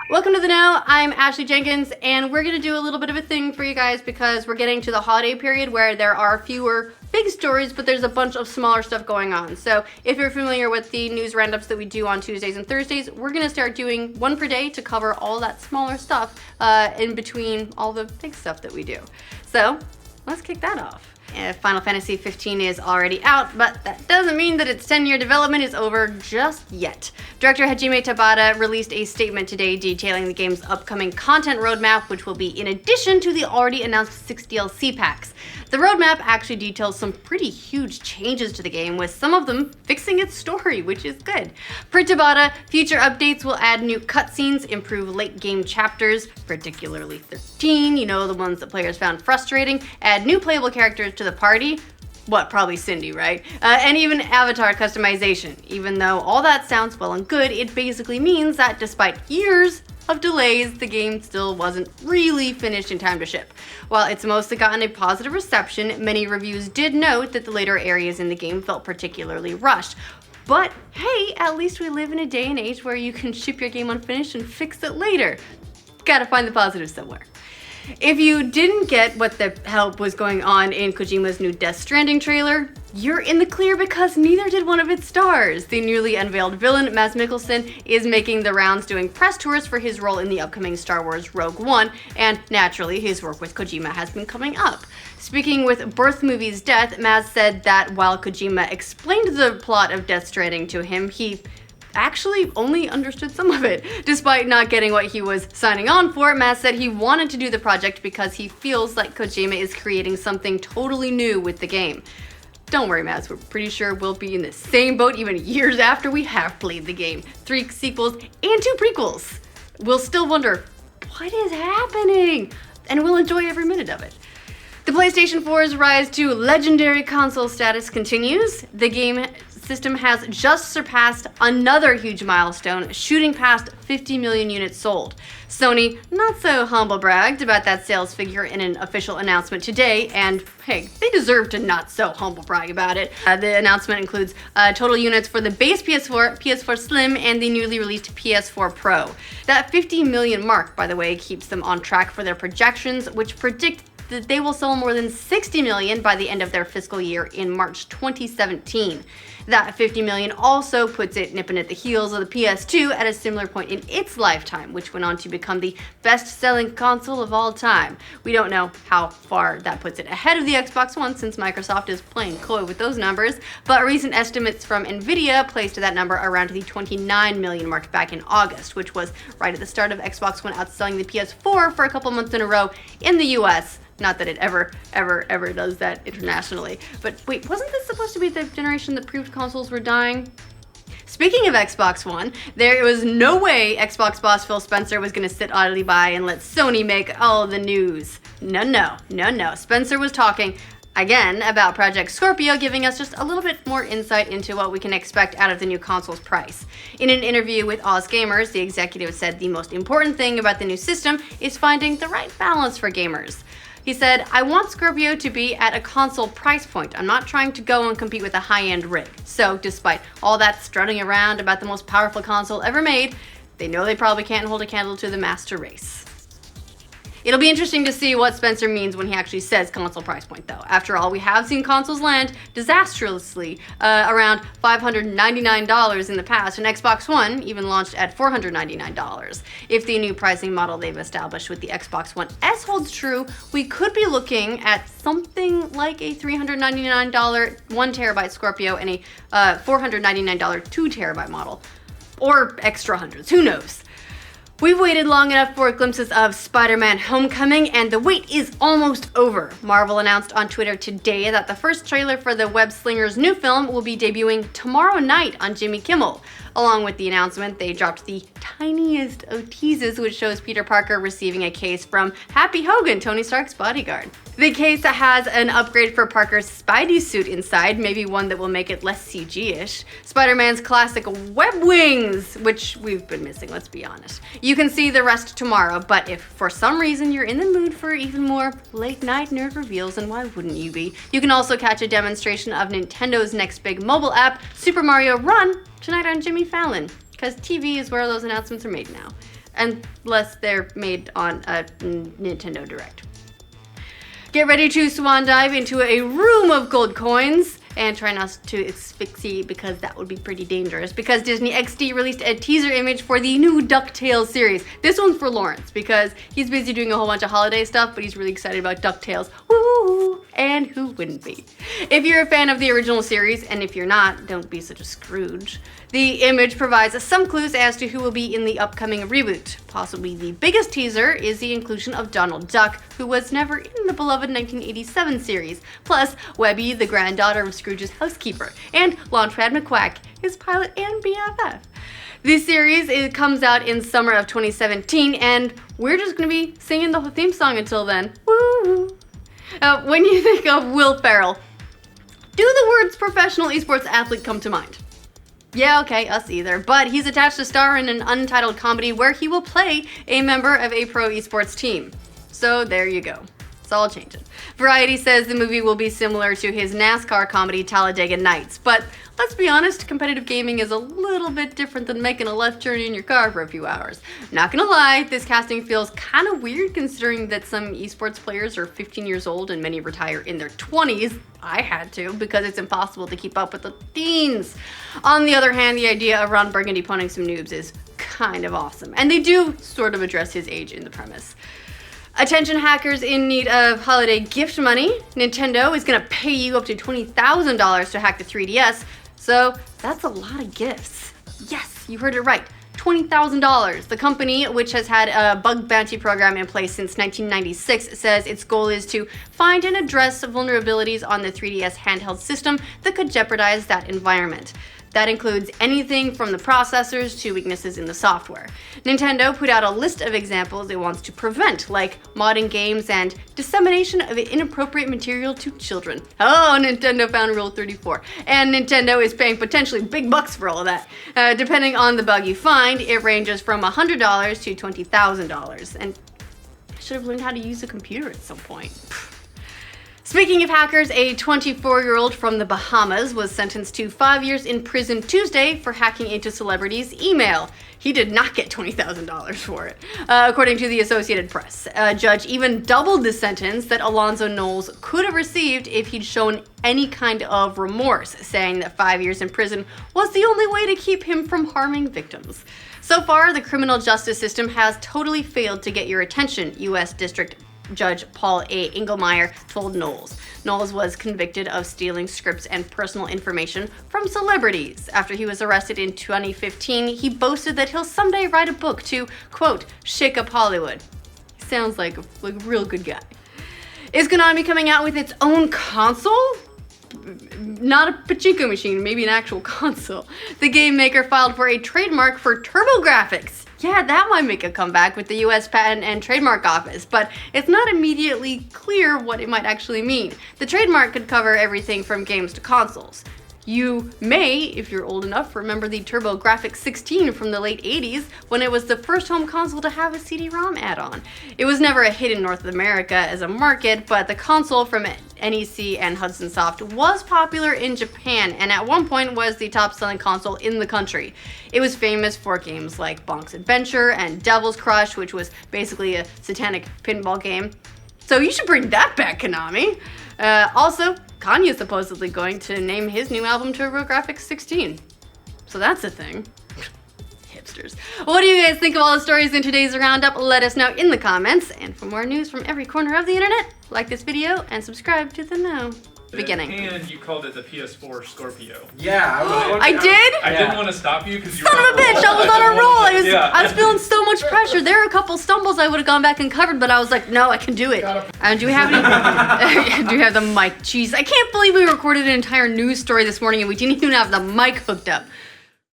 Welcome to the Know. I'm Ashley Jenkins, and we're going to do a little bit of a thing for you guys because we're getting to the holiday period where there are fewer big stories, but there's a bunch of smaller stuff going on. So if you're familiar with the news roundups that we do on Tuesdays and Thursdays, we're going to start doing one per day to cover all that smaller stuff in between all the big stuff that we do. So let's kick that off. Final Fantasy 15 is already out, but that doesn't mean that its 10-year development is over just yet. Director Hajime Tabata released a statement today detailing the game's upcoming content roadmap, which will be in addition to the already announced 6 DLC packs. The roadmap actually details some pretty huge changes to the game, with some of them fixing its story, which is good. Per Tabata, future updates will add new cutscenes, improve late-game chapters, particularly 13, the ones that players found frustrating, add new playable characters to the party, probably Cindy, right? And even avatar customization. Even though all that sounds well and good, it basically means that despite years of delays, the game still wasn't really finished in time to ship. While it's mostly gotten a positive reception, many reviews did note that the later areas in the game felt particularly rushed. But hey, at least we live in a day and age where you can ship your game unfinished and fix it later. Gotta find the positive somewhere. If you didn't get what the hell was going on in Kojima's new Death Stranding trailer, you're in the clear because neither did one of its stars. The newly unveiled villain, Mads Mikkelsen, is making the rounds doing press tours for his role in the upcoming Star Wars Rogue One, and naturally, his work with Kojima has been coming up. Speaking with Birth Movie's Death, Mads said that while Kojima explained the plot of Death Stranding to him, he actually only understood some of it. Despite not getting what he was signing on for, Mads said he wanted to do the project because he feels like Kojima is creating something totally new with the game. Don't worry, Mads, we're pretty sure we'll be in the same boat even years after we have played the game. 3 sequels and 2 prequels. We'll still wonder, what is happening? And we'll enjoy every minute of it. The PlayStation 4's rise to legendary console status continues. The game system has just surpassed another huge milestone, shooting past 50 million units sold. Sony not so humble bragged about that sales figure in an official announcement today, and hey, they deserve to not so humble brag about it. The announcement includes total units for the base PS4, PS4 Slim, and the newly released PS4 Pro. That 50 million mark, by the way, keeps them on track for their projections, which predict that they will sell more than 60 million by the end of their fiscal year in March 2017. That 50 million also puts it nipping at the heels of the PS2 at a similar point in its lifetime, which went on to become the best-selling console of all time. We don't know how far that puts it ahead of the Xbox One, since Microsoft is playing coy with those numbers, but recent estimates from Nvidia placed that number around the 29 million mark back in August, which was right at the start of Xbox One outselling the PS4 for a couple months in a row in the US. Not that it ever does that internationally. But wait, wasn't this supposed to be the generation that proved consoles were dying? Speaking of Xbox One, there was no way Xbox boss Phil Spencer was going to sit idly by and let Sony make all the news. No. Spencer was talking again about Project Scorpio, giving us just a little bit more insight into what we can expect out of the new console's price. In an interview with Oz Gamers, the executive said the most important thing about the new system is finding the right balance for gamers. He said, "I want Scorpio to be at a console price point. I'm not trying to go and compete with a high-end rig." So despite all that strutting around about the most powerful console ever made, they know they probably can't hold a candle to the master race. It'll be interesting to see what Spencer means when he actually says console price point, though. After all, we have seen consoles land disastrously around $599 in the past, and Xbox One even launched at $499. If the new pricing model they've established with the Xbox One S holds true, we could be looking at something like a $399 1TB Scorpio and a $499 2TB model. Or extra hundreds, who knows? We've waited long enough for glimpses of Spider-Man Homecoming, and the wait is almost over. Marvel announced on Twitter today that the first trailer for the web-slinger's new film will be debuting tomorrow night on Jimmy Kimmel. Along with the announcement, they dropped the tiniest of teases, which shows Peter Parker receiving a case from Happy Hogan, Tony Stark's bodyguard. The case has an upgrade for Parker's Spidey suit inside, maybe one that will make it less CG-ish. Spider-Man's classic web wings, which we've been missing, let's be honest. You can see the rest tomorrow, but if for some reason you're in the mood for even more late-night nerd reveals, and why wouldn't you be, you can also catch a demonstration of Nintendo's next big mobile app, Super Mario Run, tonight on Jimmy Fallon. because TV is where those announcements are made now, unless they're made on a Nintendo Direct. Get ready to swan dive into a room of gold coins. And try not to asphyxiate because that would be pretty dangerous. Because Disney XD released a teaser image for the new DuckTales series. This one's for Lawrence because he's busy doing a whole bunch of holiday stuff, but he's really excited about DuckTales. Woo! And who wouldn't be? If you're a fan of the original series, and if you're not, don't be such a Scrooge. The image provides some clues as to who will be in the upcoming reboot. Possibly the biggest teaser is the inclusion of Donald Duck, who was never in the beloved 1987 series, plus Webby, the granddaughter of Scrooge's housekeeper, and Launchpad McQuack, his pilot and BFF. This series comes out in summer of 2017, and we're just going to be singing the theme song until then. Woo! When you think of Will Ferrell, do the words professional esports athlete come to mind? Yeah, okay, us either. But he's attached to star in an untitled comedy where he will play a member of a pro esports team. So there you go. It's all changing. Variety says the movie will be similar to his NASCAR comedy Talladega Nights. But let's be honest, competitive gaming is a little bit different than making a left turn in your car for a few hours. Not gonna lie, this casting feels kind of weird considering that some esports players are 15 years old and many retire in their 20s. I had to because it's impossible to keep up with the teens. On the other hand, the idea of Ron Burgundy punting some noobs is kind of awesome. And they do sort of address his age in the premise. Attention hackers in need of holiday gift money. Nintendo is gonna pay you up to $20,000 to hack the 3DS. So that's a lot of gifts. Yes, you heard it right. $20,000. The company, which has had a bug bounty program in place since 1996, says its goal is to find and address vulnerabilities on the 3DS handheld system that could jeopardize that environment. That includes anything from the processors to weaknesses in the software. Nintendo put out a list of examples it wants to prevent, like modding games and dissemination of inappropriate material to children. Oh, Nintendo found Rule 34. And Nintendo is paying potentially big bucks for all of that. Depending on the bug you find, it ranges from $100 to $20,000. And I should have learned how to use a computer at some point. Speaking of hackers, a 24-year-old from the Bahamas was sentenced to 5 years in prison Tuesday for hacking into celebrities' email. He did not get $20,000 for it, according to the Associated Press. A judge even doubled the sentence that Alonzo Knowles could have received if he'd shown any kind of remorse, saying that 5 years in prison was the only way to keep him from harming victims. So far, the criminal justice system has totally failed to get your attention, U.S. District Judge Paul A. Engelmeyer told Knowles. Knowles was convicted of stealing scripts and personal information from celebrities. After he was arrested in 2015, he boasted that he'll someday write a book to, quote, shake up Hollywood. He sounds like a real good guy. Is Konami coming out with its own console? Not a pachinko machine, maybe an actual console. The game maker filed for a trademark for TurboGrafx. Yeah, that might make a comeback with the US Patent and Trademark Office, but it's not immediately clear what it might actually mean. The trademark could cover everything from games to consoles. You may, if you're old enough, remember the TurboGrafx 16 from the late 80s when it was the first home console to have a CD-ROM add-on. It was never a hit in North America as a market, but the console from NEC and Hudson Soft was popular in Japan and at one point was the top-selling console in the country. It was famous for games like Bonk's Adventure and Devil's Crush, which was basically a satanic pinball game. So you should bring that back, Konami. Also, Kanye's supposedly going to name his new album TurboGrafx 16. So that's a thing. Hipsters. What do you guys think of all the stories in today's roundup? Let us know in the comments. And for more news from every corner of the internet, like this video and subscribe to the Know. Beginning. And you called it the PS4 Scorpio. Yeah, I did? I didn't want to stop you because you Son of a bitch, I was on a roll. I was Yeah. feeling so much pressure. There were a couple stumbles I would have gone back and covered, but I was like, no, I can do it. Do we have any? Do we have the mic? Jeez, I can't believe we recorded an entire news story this morning and we didn't even have the mic hooked up.